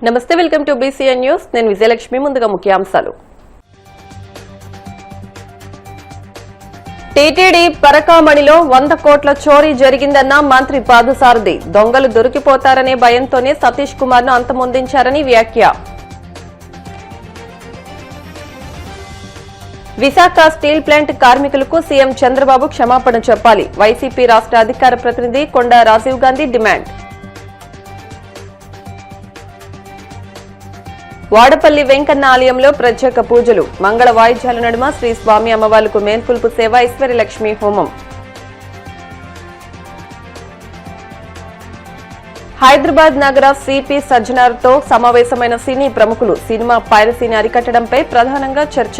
నమస్తే, welcome to BCN news. నేను విజయలక్ష్మి. ముందుగా ముఖ్యాంశాలు. టీటీడీ పరకామణిలో 100 కోట్ల చోరీ జరిగిందన్న మంత్రి పార్థసారథి. దొంగలు దొరికిపోతారనే భయంతోనే సతీష్ కుమార్ ను అంతమొందించారని వ్యాఖ్య. విశాఖ స్టీల్ ప్లాంట్ కార్మికులకు సీఎం చంద్రబాబు క్షమాపణ చెప్పాలి. వైసీపీ రాష్ట్ర అధికార ప్రతినిధి కొండా రాజీవ్ గాంధీ డిమాండ్. వాడపల్లి వెంకన్న ఆలయంలో ప్రత్యేక పూజలు. మంగళ వాయిద్యాల నడుమ శ్రీ స్వామి అమ్మవార్లకు మేల్కొల్పు సేవ, ఐశ్వర్యలక్ష్మి హోమం. హైదరాబాద్ నగర సిపి సజ్జనార్తో సమావేశమైన సినీ ప్రముఖులు. సినిమా పైరసీని అరికట్టడంపై ప్రధానంగా చర్చ.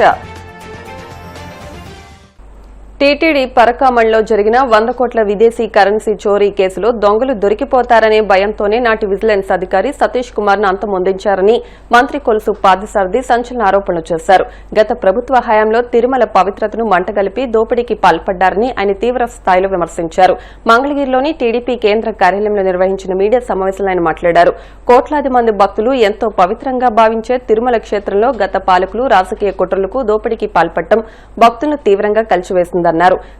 టీటీడీ పరకామణిలో జరిగిన 100 కోట్ల విదేశీ కరెన్సీ చోరీ కేసులో దొంగలు దొరికిపోతారనే భయంతోనే నాటి విజిలెన్స్ అధికారి సతీష్ కుమార్ ను అంతమొందించారని మంత్రి కొలుసు పార్థసారథి సంచలన ఆరోపణలు చేశారు. గత ప్రభుత్వ హయాంలో తిరుమల పవిత్రతను మంటగలిపి దోపిడీకి పాల్పడ్డారని ఆయన తీవ్ర స్థాయిలో విమర్శించారు. మంగళగిరిలోని టీడీపీ కేంద్ర కార్యాలయంలో నిర్వహించిన మీడియా సమావేశంలో ఆయన మాట్లాడారు. కోట్లాది మంది భక్తులు ఎంతో పవిత్రంగా భావించే తిరుమల క్షేత్రంలో గత పాలకులు రాజకీయ కుట్రలకు దోపిడీకి పాల్పడటం భక్తులను తీవ్రంగా కలిచివేసింది.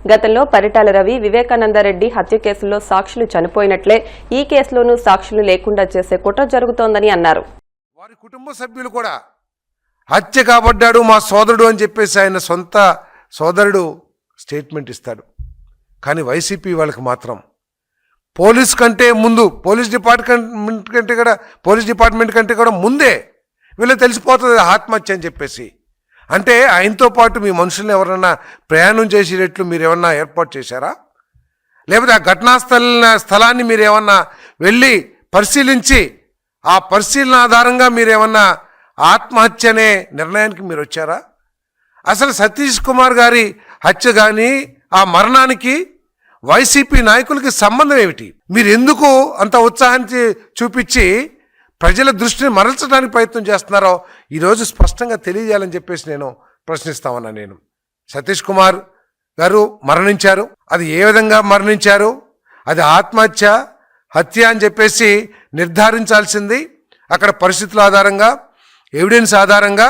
గతంలో పరిటాల రవి, వివేకానందరెడ్డి హత్య కేసుల్లో సాక్షులు చనిపోయినట్లే ఈ కేసులోనూ సాక్షులు లేకుండా చేసే కుట్ర జరుగుతోందని అన్నారు. వారి కుటుంబ సభ్యులు కూడా హత్య కాబడ్డాడు మా సోదరుడు అని చెప్పేసి ఆయన సొంత సోదరుడు స్టేట్మెంట్ ఇస్తాడు. కానీ వైసీపీ వాళ్ళకి మాత్రం పోలీస్ డిపార్ట్మెంట్ కంటే కూడా ముందే వీళ్ళకి తెలిసిపోతుంది ఆత్మహత్య అని చెప్పేసి. అంటే ఆయనతో పాటు మీ మనుషుల్ని ఎవరన్నా ప్రయాణం చేసేటట్లు మీరు ఏమన్నా ఏర్పాటు చేశారా? లేకపోతే ఆ ఘటనా స్థలాన్ని మీరు ఏమన్నా వెళ్ళి పరిశీలించి ఆ పరిశీలన ఆధారంగా మీరేమన్నా ఆత్మహత్య అనే నిర్ణయానికి మీరు వచ్చారా? అసలు సతీష్ కుమార్ గారి హత్య కానీ ఆ మరణానికి వైసీపీ నాయకులకి సంబంధం ఏమిటి? మీరు ఎందుకు అంత ఉత్సాహాన్ని చూపించి ప్రజల దృష్టిని మరల్చడానికి ప్రయత్నం చేస్తున్నారో ఈరోజు స్పష్టంగా తెలియజేయాలని చెప్పేసి నేను ప్రశ్నిస్తా ఉన్నా. నేను సతీష్ కుమార్ గారు మరణించారు. అది ఏ విధంగా మరణించారు, అది ఆత్మహత్య హత్య అని చెప్పేసి నిర్ధారించాల్సింది అక్కడ పరిస్థితుల ఆధారంగా, ఎవిడెన్స్ ఆధారంగా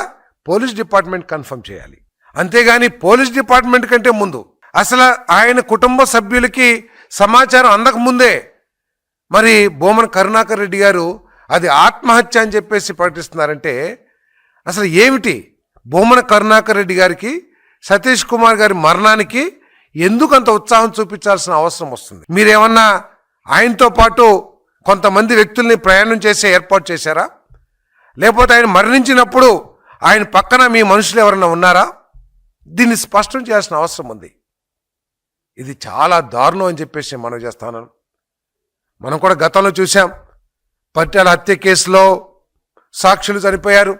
పోలీస్ డిపార్ట్మెంట్ కన్ఫర్మ్ చేయాలి. అంతేగాని పోలీస్ డిపార్ట్మెంట్ కంటే ముందు అసలు ఆయన కుటుంబ సభ్యులకి సమాచారం అందకముందే మరి బోమన కరుణాకర్ రెడ్డి గారు అది ఆత్మహత్య అని చెప్పేసి ప్రకటిస్తున్నారంటే అసలు ఏమిటి? బొమ్మన కరుణాకర్ రెడ్డి గారికి సతీష్ కుమార్ గారి మరణానికి ఎందుకు అంత ఉత్సాహం చూపించాల్సిన అవసరం వస్తుంది? మీరేమన్నా ఆయనతో పాటు కొంతమంది వ్యక్తుల్ని ప్రయాణం చేసే ఏర్పాటు చేశారా? లేకపోతే ఆయన మరణించినప్పుడు ఆయన పక్కన మీ మనుషులు ఎవరన్నా ఉన్నారా? దీన్ని స్పష్టం చేయాల్సిన అవసరం ఉంది. ఇది చాలా దారుణం అని చెప్పేసి మనం చేస్తాను. మనం కూడా గతంలో చూసాం. పరిటాల హత్య కేసులో సాక్షులు చనిపోయారు.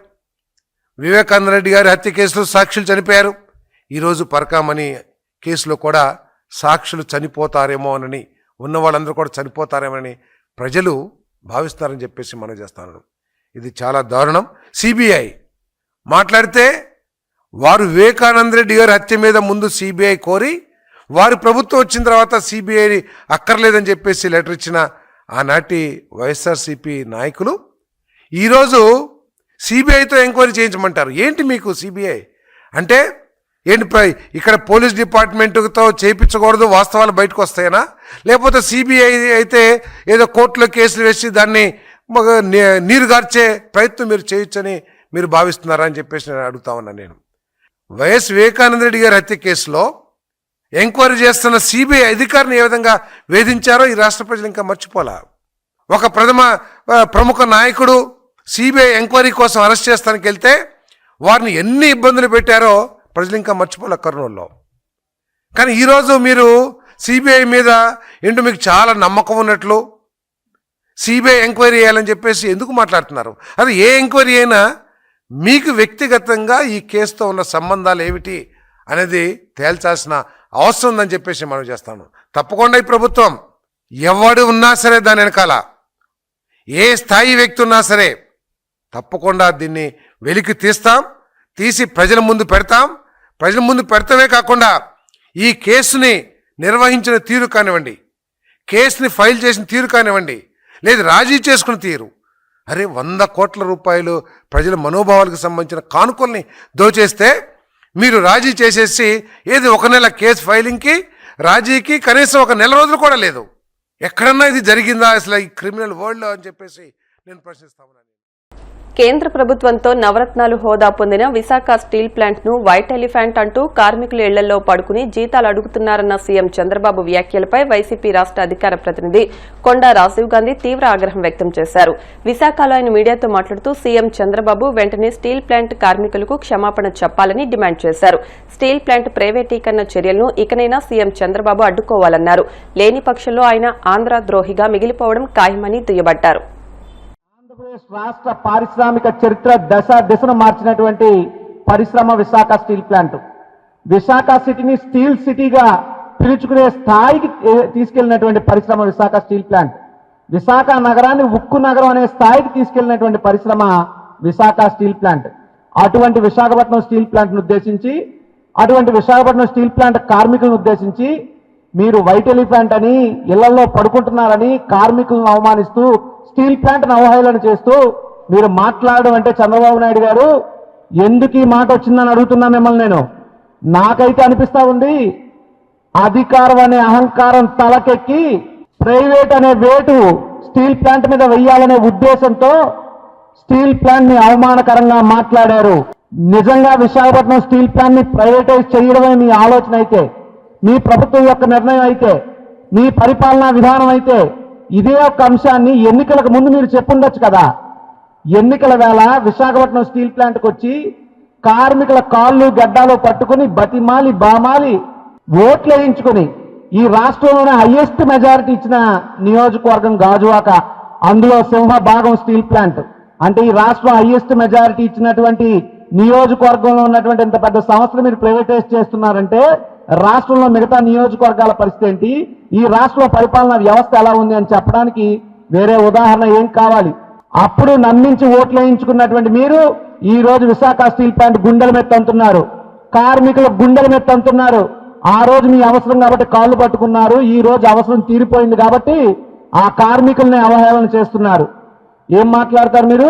వివేకానందరెడ్డి గారి హత్య కేసులో సాక్షులు చనిపోయారు. ఈరోజు పరకామణి కేసులో కూడా సాక్షులు చనిపోతారేమో అని, ఉన్న వాళ్ళందరూ కూడా చనిపోతారేమని ప్రజలు భావిస్తారని చెప్పేసి మనం చేస్తాను. ఇది చాలా దారుణం. సిబిఐ మాట్లాడితే వారు వివేకానందరెడ్డి గారి హత్య మీద ముందు సిబిఐ కోరి వారి ప్రభుత్వం వచ్చిన తర్వాత సిబిఐ అక్కర్లేదని చెప్పేసి లెటర్ ఇచ్చిన ఆనాటి వైఎస్ఆర్సీపీ నాయకులు ఈరోజు సిబిఐతో ఎంక్వైరీ చేయించమంటారు. ఏంటి మీకు సిబిఐ అంటే ఏంటి? ఇక్కడ పోలీస్ డిపార్ట్మెంట్తో చేయించకూడదు, వాస్తవాలు బయటకు వస్తాయనా? లేకపోతే సిబిఐ అయితే ఏదో కోర్టులో కేసులు వేసి దాన్ని నీరుగార్చే ప్రయత్నం మీరు చేయొచ్చని మీరు భావిస్తున్నారా అని చెప్పేసి నేను అడుగుతా ఉన్నా. నేను వైఎస్ వివేకానందరెడ్డి గారి హత్య కేసులో ఎంక్వైరీ చేస్తున్న సిబిఐ అధికారిని ఏ విధంగా వేధించారో ఈ రాష్ట్ర ప్రజలు ఇంకా మర్చిపోలా. ఒక ప్రముఖ నాయకుడు సిబిఐ ఎంక్వైరీ కోసం అరెస్ట్ చేస్తానికి వెళ్తే వారిని ఎన్ని ఇబ్బందులు పెట్టారో ప్రజలు ఇంకా మర్చిపోలే కర్నూలులో. కానీ ఈరోజు మీరు సిబిఐ మీద ఏంటో మీకు చాలా నమ్మకం ఉన్నట్లు సిబిఐ ఎంక్వైరీ చేయాలని చెప్పేసి ఎందుకు మాట్లాడుతున్నారు? అది ఏ ఎంక్వైరీ అయినా మీకు వ్యక్తిగతంగా ఈ కేసుతో ఉన్న సంబంధాలు ఏమిటి అనేది తేల్చాల్సిన అవసరం ఉందని చెప్పేసి మనం చేస్తాను. తప్పకుండా ఈ ప్రభుత్వం ఎవడు ఉన్నా సరే దాని వెనకాల ఏ స్థాయి వ్యక్తి ఉన్నా సరే తప్పకుండా దీన్ని వెలికి తీసి ప్రజల ముందు పెడతాం. ప్రజల ముందు పెడతామే కాకుండా ఈ కేసుని నిర్వహించిన తీరు కానివ్వండి, కేసుని ఫైల్ చేసిన తీరు కానివ్వండి, లేదు రాజీ చేసుకున్న తీరు, అరే 100 కోట్ల రూపాయలు ప్రజల మనోభావాలకు సంబంధించిన కానుకల్ని దోచేస్తే మీరు రాజీ చేసేసి ఏది 1 నెల కేసు ఫైలింగ్కి రాజీకి కనీసం 1 నెల రోజులు కూడా లేదు. ఎక్కడన్నా ఇది జరిగిందా అసలు ఈ క్రిమినల్ వరల్డ్లో అని చెప్పేసి నేను ప్రశ్నిస్తాను. కేంద్ర ప్రభుత్వంతో నవరత్నాలు హోదా పొందిన విశాఖ స్టీల్ ప్లాంట్ ను వైట్ ఎలిఫెంట్ అంటూ కార్మికులు ఇళ్లలో పడుకుని జీతాలు అడుగుతున్నారన్న సీఎం చంద్రబాబు వ్యాఖ్యలపై వైసీపీ రాష్ట్ర అధికార ప్రతినిధి కొండా రాజీవ్ గాంధీ తీవ్ర ఆగ్రహం వ్యక్తం చేశారు. విశాఖలో ఆయన మీడియాతో మాట్లాడుతూ సీఎం చంద్రబాబు వెంటనే స్టీల్ ప్లాంట్ కార్మికులకు క్షమాపణ చెప్పాలని డిమాండ్ చేశారు. స్టీల్ ప్లాంట్ ప్రైవేటీకరణ చర్యలను ఇకనైనా సీఎం చంద్రబాబు అడ్డుకోవాలన్నారు. లేని పక్షంలో ఆయన ఆంధ్ర ద్రోహిగా మిగిలిపోవడం ఖాయమని దుయ్యబట్టారు. ఆంధ్రప్రదేశ్ రాష్ట్ర పారిశ్రామిక చరిత్ర దిశను మార్చినటువంటి పరిశ్రమ విశాఖ స్టీల్ ప్లాంట్. విశాఖ సిటీని స్టీల్ సిటీగా పిలుచుకునే స్థాయికి తీసుకెళ్లినటువంటి పరిశ్రమ విశాఖ స్టీల్ ప్లాంట్. విశాఖ నగరాన్ని ఉక్కు నగరం అనే స్థాయికి తీసుకెళ్లినటువంటి పరిశ్రమ విశాఖ స్టీల్ ప్లాంట్. అటువంటి విశాఖపట్నం స్టీల్ ప్లాంట్ను ఉద్దేశించి, అటువంటి విశాఖపట్నం స్టీల్ ప్లాంట్ కార్మికులను ఉద్దేశించి మీరు వైట్ ఎలిఫెంట్ అని, ఇళ్లలో పడుకుంటున్నారని కార్మికులను అవమానిస్తూ స్టీల్ ప్లాంట్ను అవహేళన చేస్తూ మీరు మాట్లాడడం అంటే చంద్రబాబు నాయుడు గారు ఎందుకు ఈ మాట వచ్చిందని అడుగుతున్నా మిమ్మల్ని నేను. నాకైతే అనిపిస్తా ఉంది అధికారం అనే అహంకారం తలకెక్కి ప్రైవేట్ అనే వేటు స్టీల్ ప్లాంట్ మీద వెయ్యాలనే ఉద్దేశంతో స్టీల్ ప్లాంట్ ని అవమానకరంగా మాట్లాడారు. నిజంగా విశాఖపట్నం స్టీల్ ప్లాంట్ ని ప్రైవేటైజ్ చేయడమే మీ ఆలోచన అయితే, మీ ప్రభుత్వం యొక్క నిర్ణయం అయితే, మీ పరిపాలనా విధానం అయితే ఇదే ఒక అంశాన్ని ఎన్నికలకు ముందు మీరు చెప్పుండొచ్చు కదా. ఎన్నికల వేళ విశాఖపట్నం స్టీల్ ప్లాంట్కి వచ్చి కార్మికుల కాళ్ళు గడ్డాలు పట్టుకుని బతిమాలి బామాలి ఓట్లు వేయించుకుని ఈ రాష్ట్రంలోనే హైయెస్ట్ మెజారిటీ ఇచ్చిన నియోజకవర్గం గాజువాక, అందులో సింహ భాగం స్టీల్ ప్లాంట్. అంటే ఈ రాష్ట్రం హైయెస్ట్ మెజారిటీ ఇచ్చినటువంటి నియోజకవర్గంలో ఉన్నటువంటి ఇంత పెద్ద సంస్థలు మీరు ప్రైవేటైజ్ చేస్తున్నారంటే రాష్ట్రంలో మిగతా నియోజకవర్గాల పరిస్థితి ఏంటి, ఈ రాష్ట్రంలో పరిపాలనా వ్యవస్థ ఎలా ఉంది అని చెప్పడానికి వేరే ఉదాహరణ ఏం కావాలి? అప్పుడు నమ్మించి ఓట్లు వేయించుకున్నటువంటి మీరు ఈ రోజు విశాఖ స్టీల్ ప్లాంట్ గుండెల మీద తంతున్నారు, కార్మికుల గుండెల మీద తంతున్నారు. ఆ రోజు మీ అవసరం కాబట్టి కాళ్ళు పట్టుకున్నారు, ఈ రోజు అవసరం తీరిపోయింది కాబట్టి ఆ కార్మికుల్ని అవహేళన చేస్తున్నారు. ఏం మాట్లాడతారు మీరు?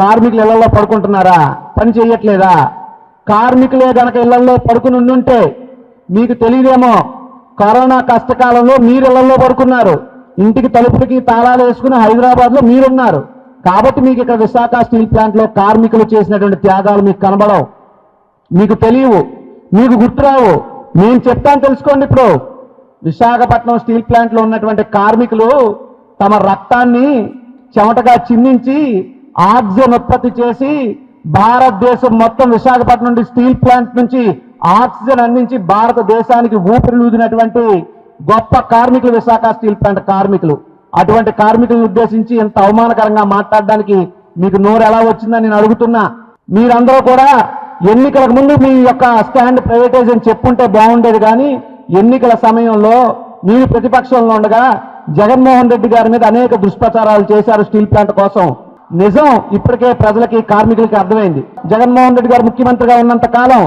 కార్మికులు ఇళ్లలో పడుకుంటున్నారా? పని చేయట్లేదా? కార్మికులే గనక ఇళ్లలో పడుకుని ఉండుంటే మీకు తెలియదేమో, కరోనా కష్టకాలంలో మీరు ఇళ్లలో పడుకున్నారు, ఇంటికి తలుపులకి తాళాలు వేసుకుని హైదరాబాద్లో మీరున్నారు. కాబట్టి మీకు ఇక్కడ విశాఖ స్టీల్ ప్లాంట్లో కార్మికులు చేసినటువంటి త్యాగాలు మీకు కనబడవు, మీకు తెలియవు, మీకు గుర్తురావు. నేను చెప్తాను తెలుసుకోండి. ఇప్పుడు విశాఖపట్నం స్టీల్ ప్లాంట్లో ఉన్నటువంటి కార్మికులు తమ రక్తాన్ని చెమటగా చిందించి ఆక్సిజన్ ఉత్పత్తి చేసి భారతదేశం మొత్తం విశాఖపట్నం నుండి స్టీల్ ప్లాంట్ నుంచి ఆక్సిజన్ అందించి భారతదేశానికి ఊపిరిలూదినటువంటి గొప్ప కార్మికులు విశాఖ స్టీల్ ప్లాంట్ కార్మికులు. అటువంటి కార్మికులను ఉద్దేశించి ఇంత అవమానకరంగా మాట్లాడడానికి మీకు నోరు ఎలా వచ్చిందని నేను అడుగుతున్నా. మీరందరూ కూడా ఎన్నికలకు ముందు మీ యొక్క స్టాండ్ ప్రైవేటైజ్ అని చెప్పుంటే బాగుండేది, కానీ ఎన్నికల సమయంలో మీరు ప్రతిపక్షంలో ఉండగా జగన్మోహన్ రెడ్డి గారి మీద అనేక దుష్ప్రచారాలు చేశారు స్టీల్ ప్లాంట్ కోసం. నిజం ఇప్పటికే ప్రజలకి కార్మికులకి అర్థమైంది. జగన్మోహన్ రెడ్డి గారు ముఖ్యమంత్రిగా ఉన్నంత కాలం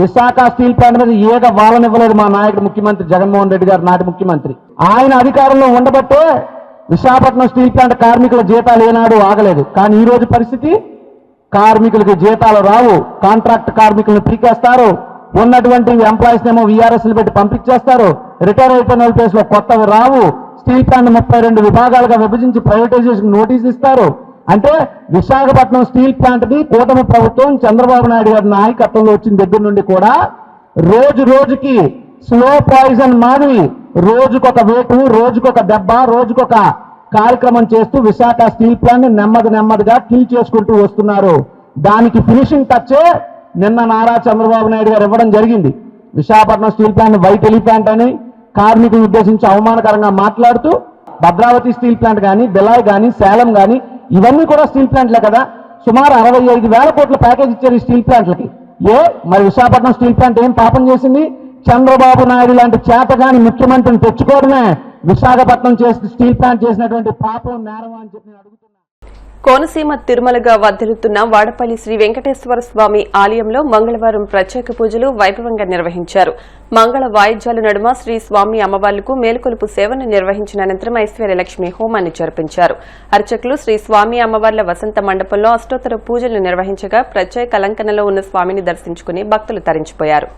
విశాఖ స్టీల్ ప్లాంట్ మీద ఏక వాలనివ్వలేదు మా నాయకుడు ముఖ్యమంత్రి జగన్మోహన్ రెడ్డి గారు, నాటి ముఖ్యమంత్రి. ఆయన అధికారంలో ఉండబట్టే విశాఖపట్నం స్టీల్ ప్లాంట్ కార్మికుల జీతాలు ఏనాడు ఆగలేదు. కానీ ఈ రోజు పరిస్థితి కార్మికులకి జీతాలు రావు, కాంట్రాక్ట్ కార్మికులను పీకేస్తారు, ఉన్నటువంటి ఎంప్లాయీస్ ఏమో వీఆర్ఎస్లు పెట్టి పంపించేస్తారు, రిటైర్ అయిపోయిన ప్లేస్ లో కొత్తవి రావు, స్టీల్ ప్లాంట్ 32 విభాగాలుగా విభజించి ప్రైవేటైజేషన్ నోటీస్ ఇస్తారు. అంటే విశాఖపట్నం స్టీల్ ప్లాంట్ ని కూటమి ప్రభుత్వం చంద్రబాబు నాయుడు గారి నాయకత్వంలో వచ్చిన దగ్గర నుండి కూడా రోజు రోజుకి స్లో పాయిజన్ మాదిరి రోజుకొక వేటు, రోజుకొక దెబ్బ, రోజుకొక కార్యక్రమం చేస్తూ విశాఖ స్టీల్ ప్లాంట్ ని నెమ్మదిగా కిల్ చేసుకుంటూ వస్తున్నారు. దానికి ఫినిషింగ్ టచ్చే నిన్న నారా చంద్రబాబు నాయుడు గారు ఇవ్వడం జరిగింది. Visakhapatnam steel plant white elephant అని కార్మికులను ఉద్దేశించి అవమానకరంగా మాట్లాడుతూ భద్రావతి స్టీల్ ప్లాంట్ కానీ, బిలాయ్ కానీ, సేలం కానీ ఇవన్నీ కూడా స్టీల్ ప్లాంట్లే కదా. సుమారు 65,000 కోట్ల ప్యాకేజ్ ఇచ్చారు ఈ స్టీల్ ప్లాంట్లకి. మరి విశాఖపట్నం స్టీల్ ప్లాంట్ ఏం పాపం చేసింది? చంద్రబాబు నాయుడు లాంటి చేతగాని ముఖ్యమంత్రిని తెచ్చుకోవడమే విశాఖపట్నం స్టీల్ ప్లాంట్ చేసినటువంటి పాపం, నేరం అని చెప్పి నేను అడుగుతున్నా. కోనసీమ తిరుమలగా వర్ధిల్లుతున్న వాడపల్లి శ్రీ వెంకటేశ్వర స్వామి ఆలయంలో మంగళవారం ప్రత్యేక పూజలు వైభవంగా నిర్వహించారు. మంగళ వాయిద్యాల నడుమ శ్రీ స్వామి అమ్మవార్లకు మేలుకొలుపు సేవను నిర్వహించిన అనంతరం ఐశ్వర్యలక్ష్మి హోమాన్ని జరిపించారు. అర్చకులు శ్రీ స్వామి అమ్మవార్ల వసంత మండపంలో అష్టోత్తర పూజలు నిర్వహించగా ప్రత్యేక అలంకరణలో ఉన్న స్వామిని దర్శించుకుని భక్తులు తరించిపోయారు.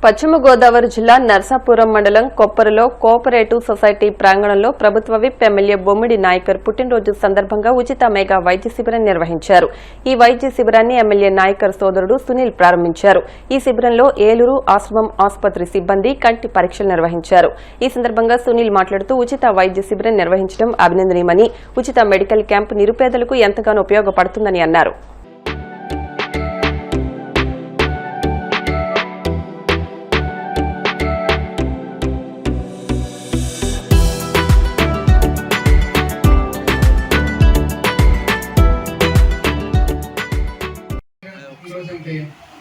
పశ్చిమ గోదావరి జిల్లా నర్సాపురం మండలం కొప్పరలో కోఆపరేటివ్ సొసైటీ ప్రాంగణంలో ప్రభుత్వ విప్ ఎమ్మెల్యే బొమ్మిడి నాయకర్ పుట్టినరోజు సందర్భంగా ఉచిత మెగా వైద్య శిబిరం నిర్వహించారు. ఈ వైద్య శిబిరాన్ని ఎమ్మెల్యే నాయకర్ సోదరుడు సునీల్ ప్రారంభించారు. ఈ శిబిరంలో ఏలూరు ఆశ్రమం ఆసుపత్రి సిబ్బంది కంటి పరీక్షలు నిర్వహించారు. ఈ సందర్భంగా సునీల్ మాట్లాడుతూ ఉచిత వైద్య శిబిరం నిర్వహించడం అభినందనీయమని, ఉచిత మెడికల్ క్యాంపు నిరుపేదలకు ఎంతగానో ఉపయోగపడుతుందని అన్నారు.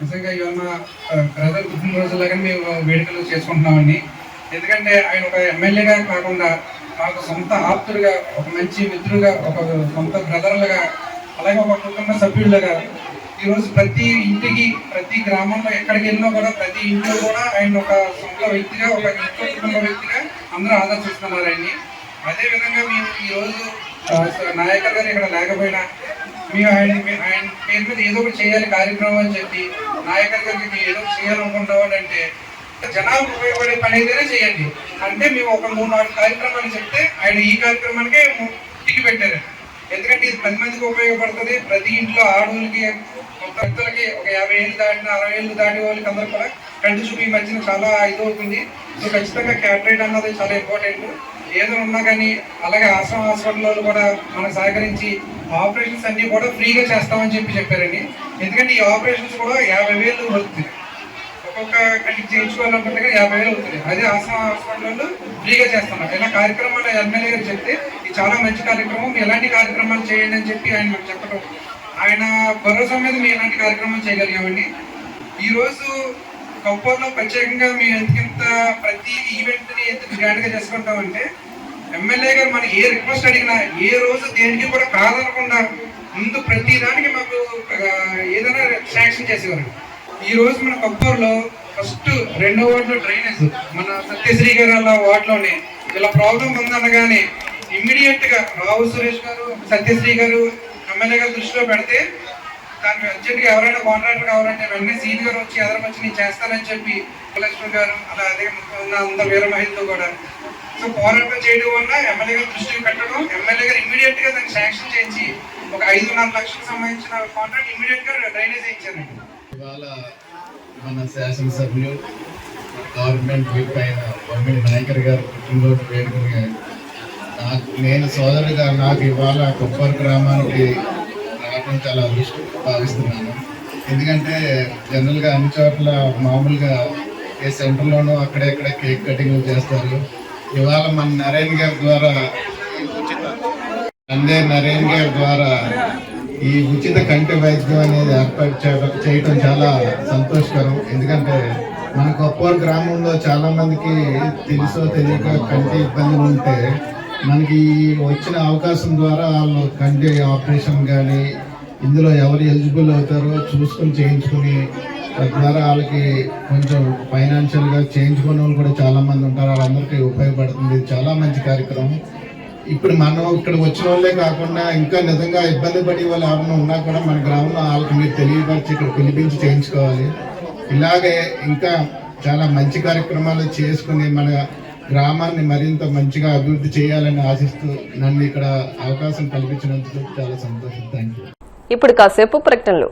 నిజంగా ఇవాళ మా బ్రదర్ పుట్టినరోజులాగా మేము వేడుకలు చేసుకుంటున్నామండి. ఎందుకంటే ఆయన ఒక ఎమ్మెల్యేగా కాకుండా మాకు సొంత ఆప్తులుగా, ఒక మంచి మిత్రులుగా, ఒక సొంత బ్రదర్లుగా, అలాగే ఒక కుటుంబ సభ్యులుగా ఈరోజు ప్రతి ఇంటికి, ప్రతి గ్రామంలో ఎక్కడికి వెళ్ళినా కూడా ప్రతి ఇంట్లో కూడా ఆయన ఒక సొంత వ్యక్తిగా, ఒక ఇంట్లో కుటుంబ వ్యక్తిగా అందరూ ఆదర్శిస్తున్నారండి. అదేవిధంగా మేము ఈరోజు నాయకర్ గారు ఇక్కడ లేకపోయినా మేము ఆయన పేరు మీద ఏదో ఒకటి చేయాలి కార్యక్రమం అని చెప్పి నాయకర్ గారికి ఏదో చేయాలనుకుంటాం అంటే జనాలకు ఉపయోగపడే పని అయితేనే చేయండి అంటే మేము ఒక 3-4 కార్యక్రమాలు చెప్తే ఆయన ఈ కార్యక్రమానికే టికి పెట్టారు. ఎందుకంటే ఇది 10 మందికి ఉపయోగపడుతుంది. ప్రతి ఇంట్లో ఆడవాళ్ళకి, భక్తులకి, ఒక 50 ఏళ్ళు దాటిన 60 ఏళ్ళు దాటి వాళ్ళకి అందరూ కూడా కంటి చూపు ఈ మధ్యన చాలా ఇది అవుతుంది. సో ఖచ్చితంగా క్యాటరేట్ అన్నది చాలా ఇంపార్టెంట్. ఏదో ఉన్నా కానీ అలాగే ఆశ్రమ హాస్పిటల్లో కూడా మనకు సహకరించి ఆపరేషన్స్ అన్ని కూడా ఫ్రీగా చేస్తామని చెప్పారండి. ఎందుకంటే ఈ ఆపరేషన్స్ కూడా 50,000 అవుతుంది. ఒక్కొక్క కంటికి చేయించుకోవాలనుకుంటే 50,000 అవుతుంది. అదే ఆశ్రమ హాస్పిటల్లో ఫ్రీగా చేస్తున్నాం. ఇలా కార్యక్రమాలు ఎమ్మెల్యే గారు చెప్తే ఇది చాలా మంచి కార్యక్రమం, ఎలాంటి కార్యక్రమాలు చేయండి అని చెప్పి ఆయన మాకు చెప్పడం, ఆయన భరోసా మీద మేము ఎలాంటి కార్యక్రమాలు చేయగలిగామండి. ఈరోజు కొప్పర్లో ప్రత్యేకంగా మేము ఎందుకంత ప్రతి ఈవెంట్ని ఎందుకు గ్రాండ్గా చేసుకుంటామంటే ఎమ్మెల్యే గారు మనం ఏ రిక్వెస్ట్ అడిగినా ఏ రోజు దేనికి కూడా కాదనకుండా ముందు ప్రతి దానికి మాకు ఏదైనా శాంక్షన్ చేసేవారు. ఈ రోజు మన కొప్పర్లో ఫస్ట్ 2వ వార్డులో డ్రైనేజ్ మన సత్యశ్రీ గారు అలా వార్డులోనే ఇలా ప్రాబ్లం ఉందనగానే ఇమ్మీడియట్ గా రావు సురేష్ గారు, సత్యశ్రీ గారు ఎమ్మెల్యే గారు దృష్టిలో పెడితే దానికి అర్జెంట్గా ఎవరైనా కాంట్రాక్టర్ కావాలంటే వెంటనే సీన్ గారు వచ్చి ఎదరకొచ్చి నేను చేస్తానని చెప్పి కలెక్టర్ గారు అలా అదే ఉన్న అందరు వీర మహిళతో కూడా సో పోరాటం చేయడం వల్ల ఎమ్మెల్యే గారు దృష్టికి పెట్టడం, ఎమ్మెల్యే గారు ఇమ్మీడియట్ గా దాన్ని శాంక్షన్ చేయించి ఒక 5.5 లక్షలకు సంబంధించిన కాంట్రాక్ట్ ఇమ్మీడియట్ గా డ్రైనేజ్ ఇచ్చారండి. ఇవాళ మన శాసనసభ్యులు గవర్నమెంట్ విప్ అయిన బొమ్మిడి నాయకర్ గారు పుట్టినరోజు వేడుకగా నేను సోదరుగా నాకు ఇవాళ కొప్పర్ గ్రామానికి రావడం చాలా అదృష్టం భావిస్తున్నాను. ఎందుకంటే జనరల్గా అన్ని చోట్ల మామూలుగా ఏ సెంటర్లోనూ అక్కడెక్కడ కేక్ కటింగ్ చేస్తారు. ఇవాళ మన నారాయణ గారి ద్వారా ఉచిత అందే నరేన్ గారి ద్వారా ఈ ఉచిత కంటి వైద్యం అనేది ఏర్పాటు చేయడం చాలా సంతోషకరం. ఎందుకంటే మన కొప్పూరు గ్రామంలో చాలా మందికి తెలుసో తెలియక కంటి ఇబ్బందులు ఉంటే మనకి వచ్చిన అవకాశం ద్వారా వాళ్ళు కంటి ఆపరేషన్ కానీ ఇందులో ఎవరు ఎలిజిబుల్ అవుతారో చూసుకుని చేయించుకుని తద్వారా వాళ్ళకి కొంచెం ఫైనాన్షియల్గా చేయించుకునే వాళ్ళు కూడా చాలా మంది ఉంటారు. వాళ్ళందరికీ ఉపయోగపడుతుంది. చాలా మంచి కార్యక్రమం. ఇప్పుడు మనం ఇక్కడ వచ్చిన వాళ్ళే కాకుండా ఇంకా నిజంగా ఇబ్బంది పడే వాళ్ళు ఎవరైనా ఉన్నా కూడా మన గ్రామంలో వాళ్ళకి మీరు తెలియపరిచి ఇక్కడ పిలిపించి చేయించుకోవాలి. ఇలాగే ఇంకా చాలా మంచి కార్యక్రమాలు చేసుకుని మన గ్రామాన్ని మరింత మంచిగా అభివృద్ధి చేయాలని ఆశిస్తూ నన్ను ఇక్కడ అవకాశం కల్పించినందుకు చాలా సంతోషం. Thank you. ఇప్పుడు కాసేపు ప్రకటనలు.